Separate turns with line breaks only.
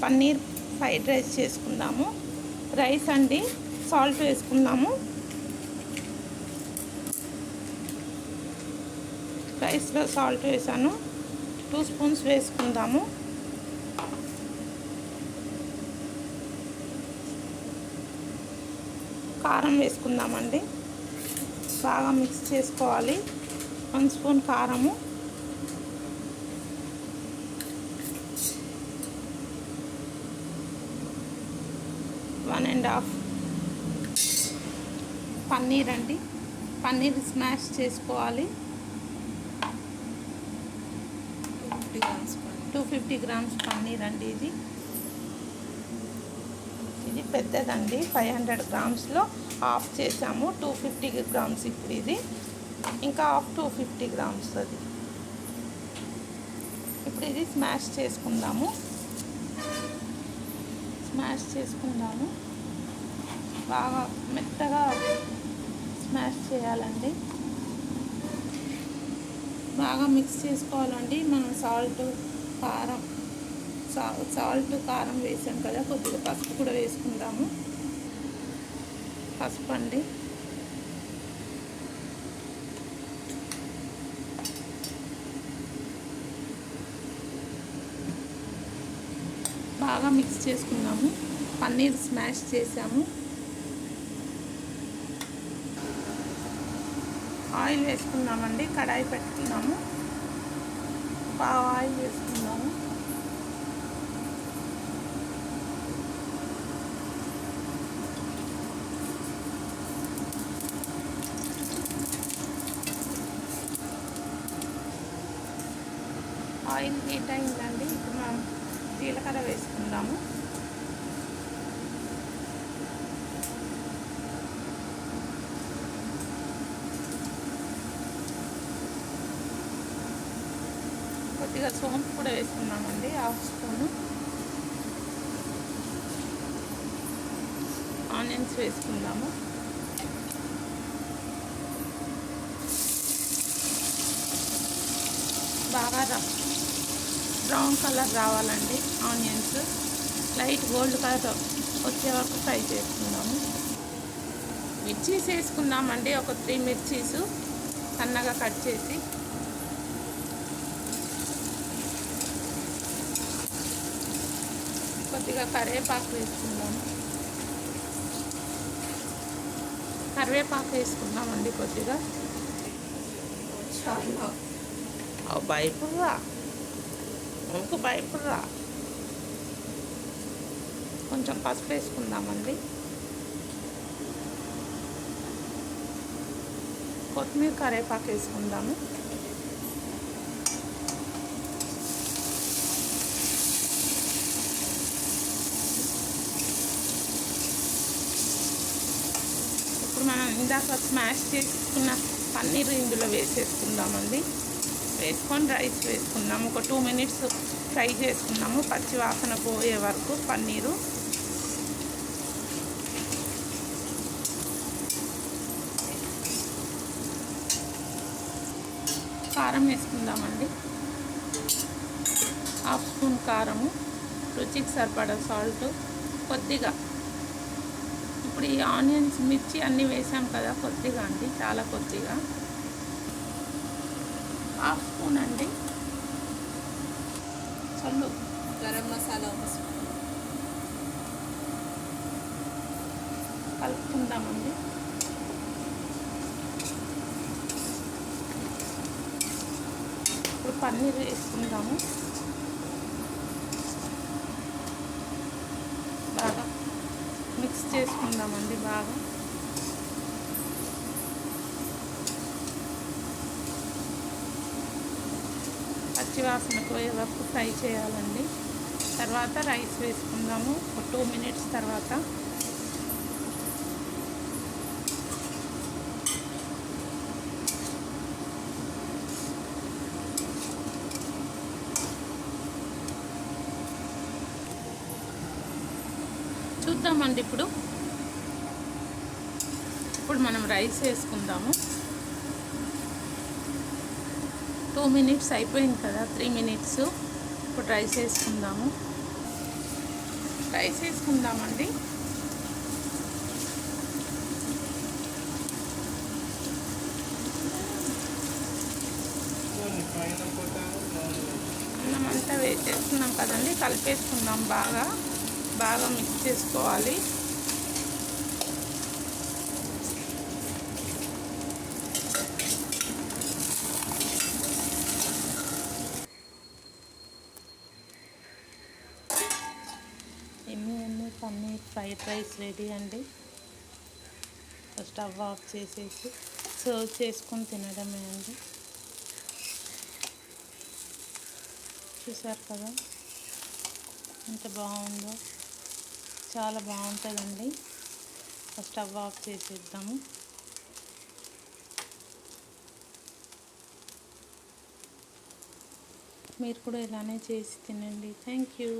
Paneer fried rice చేసుకుందాము. Rice అండి, salt వేసుకుందాము. రైస్లో సాల్ట్ వేసాను, 2 స్పూన్స్ వేసుకుందాము. కారం వేసుకుందామండి. బాగా మిక్స్ చేసుకోవాలి. 1 స్పూన్ కారము, 1.5 పన్నీర్ అండి. పన్నీర్ స్మాష్ చేసుకోవాలి. 250 గ్రామ్స్ పన్నీర్ అండి. ఇది పెద్దదండి, 500 గ్రామ్స్లో హాఫ్ చేసాము. 250 గ్రామ్స్ ఇప్పుడు ఇది, ఇంకా హాఫ్ 250 గ్రామ్స్ అది. ఇప్పుడు ఇది స్మాష్ చేసుకుందాము. బాగా మెత్తగా స్మాష్ చేయాలండి. బాగా మిక్స్ చేసుకోవాలండి. మనం సాల్ట్ కారం వేసాం కదా, కొద్దిగా పసుపు కూడా వేసుకుందాము. పసుపు అండి. బాగా మిక్స్ చేసుకుందాము. పన్నీర్ స్మాష్ చేసాము. ఆయిల్ వేసుకుందామండి. కడాయి పెట్టుకున్నాము. బాగా ఆయిల్ వేసుకుందాము. ఆయిల్ హీట్ అయిందండి. ఇప్పుడు మనం జీలకర్ర వేసుకుందాము. కొద్దిగా సోంపు కూడా వేసుకున్నామండి, 1/2 స్పూను. ఆనియన్స్ వేసుకుందాము. బాగా బ్రౌన్ కలర్ రావాలండి. ఆనియన్స్ లైట్ గోల్డ్ కలర్ వచ్చే వరకు ఫ్రై చేసుకుందాము. మిర్చీస్ వేసుకుందామండి. ఒక 3 మిర్చీస్ సన్నగా కట్ చేసి. కొద్దిగా కరివేపాకు వేసుకుందాము. వేసుకుందామండి కొద్దిగా. భయపడరా, ఇంకో భయపడరా. కొంచెం పసుపు వేసుకుందామండి. కొత్తిమీర, కరివేపాకు వేసుకుందాము. ఇప్పుడు మనం ఇందాక స్మాష్ చేసుకున్న పన్నీర్ ఇందులో వేసేసుకుందామండి. వేసుకొని రైస్ వేసుకుందాము. ఒక 2 మినిట్స్ ఫ్రై చేసుకుందాము, పచ్చి వాసన పోయే వరకు పన్నీరు. కారం వేసుకుందామండి. 1/2 స్పూన్ కారము, రుచికి సరిపడా సాల్ట్, కొద్దిగా. ఇప్పుడు ఈ ఆనియన్స్, మిర్చి అన్నీ వేసాం కదా, కొద్దిగా అండి, చాలా కొద్దిగా. 1/2 స్పూన్ అండి. చల్లు
గరం మసాలా 1 స్పూన్
కలుపుకుందామండి. ఇప్పుడు పన్నీర్ వేసుకుందాము. బాగా మిక్స్ చేసుకుందామండి. బాగా పచ్చివాసన పోయే వరకు ఫ్రై చేయాలండి. తర్వాత రైస్ వేసుకుందాము. ఒక 2 మినిట్స్ తర్వాత. చూద్దామండి. ఇప్పుడు మనం రైస్ వేసుకుందాము. 2 మినిట్స్ అయిపోయింది కదా, 3 మినిట్స్. ఇప్పుడు రైస్ వేసుకుందాము. రైస్ వేసుకుందామండి. అన్నం అంతా వేసేసుకున్నాం కదండి, కలిపేసుకుందాం. బాగా మిక్స్ చేసుకోవాలి. ఎన్ని పన్నీర్ ఫ్రైడ్ రైస్ రెడీ అండి. స్టవ్ ఆఫ్ చేసేసి సర్వ్ చేసుకొని తినడమే అండి. చూసారు కదా ఎంత బాగుందో, చాలా బాగుంటుందండి. స్టవ్ ఆఫ్ చేసేద్దాము. మీరు కూడా ఇలానే చేసి తినండి. Thank you.